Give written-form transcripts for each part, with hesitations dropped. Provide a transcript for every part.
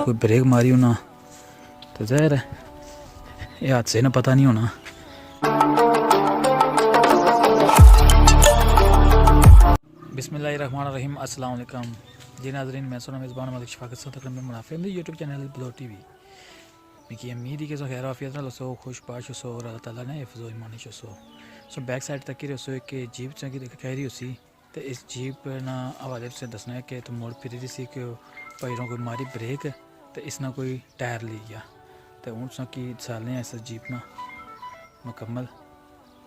कोई ब्रेक मारी होना तो ज़ाहिर है ये हादसे ना पता नहीं होना। बिस्मिल्लाहिर्रहमानिर्रहीम, अस्सलाम वालेकुम जी नाज़रीन, मैं सुना मेज़बान मलिक शफाकत सतक में मुनाफे में यूट्यूब चैनल ब्लॉग टीवी में की उम्मीद ही कि सो खैर आफियत ना सो खुश बाश सो और अल्लाह ताला ने हिफ्ज़ो ईमानी सो बैक साइड तक ही रसो कि जीप चंगी देख कह रही उसी तो इस जीप ना हवाले से दसना है कि तो मोड़ फिर रही सी कि पैरों को मारी ब्रेक तो इसना कोई टायर ली गया तो हूँ सो की साल इस जीप ना मुकम्मल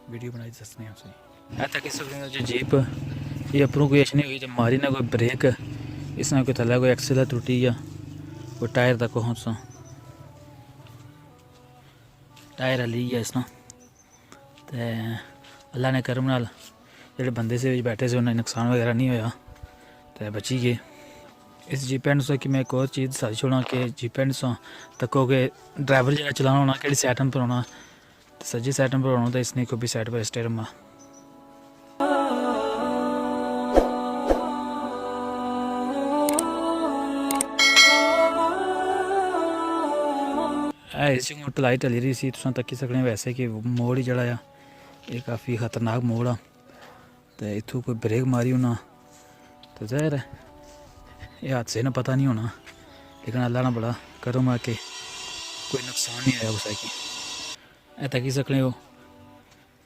वीडियो बनाई दसने उसे है तक इस जो जीप ये अपनों कोई अच्छी नहीं हुई जब मारी ना कोई ब्रेक इसना कोई थला कोई एक्सेल टूटी या कोई टायर तक पहुँच सा टायर ली गया इसना तो अल्लाह ने करम नाल जेडे बंदे से बैठे से उन्हें नुकसान वगैरह नहीं होया तो बची गए। इस जीप एंड से कि मैं एक और चीज़ दस छोड़ा कि जीप एंड से तको कि ड्राइवर जो चलाना होना कि सैटम पर होना तो सज्जी सैटम पर होना तो इसने को भी साइड पर स्टेयरिंग इस ढलाई ढली रही सी तुम तक्की सकने वैसे कि मोड़ ही जड़ा आ ये काफ़ी खतरनाक मोड़ आ तो इतों कोई ब्रेक मारी होना तो ज़ाहिर है ये हादसे ना पता नहीं होना, लेकिन अल्लाह ना बड़ा करम आ के कोई नुकसान नहीं आया कुछ की। ए तकी सकने हो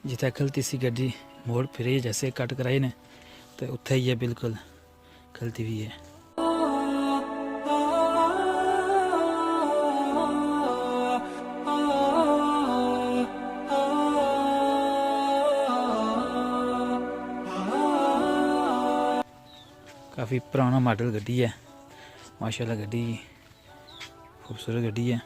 जिथे खलती सी गड्डी मोड़ फिरे जैसे कट कराई ने तो उत्थे ही है बिल्कुल खलती हुई है। काफ़ी पुराना मॉडल गड्डी है माशाल्लाह, गड्डी खूबसूरत गड्डी है।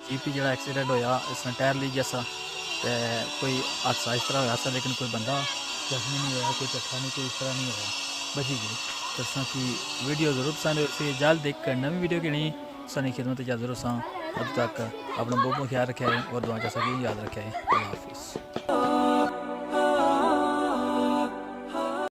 जीप जो एक्सीडेंट होया इसने टायर ली गया सा तो कोई हादसा इस तरह होया सा, लेकिन कोई बंदा जख्मी नहीं होया, कोई चट्ठा नहीं, कोई इस तरह नहीं होया, बची गई। तो की वीडियो ज़रूर पसंद है जल्द देख कर नवी वीडियो की नहीं सानी खिदमत जरूर सा। अब तक अपना बहुत ख्याल रखा है और दुआ कर सकें याद रखा है। अल्लाह हाफिज़।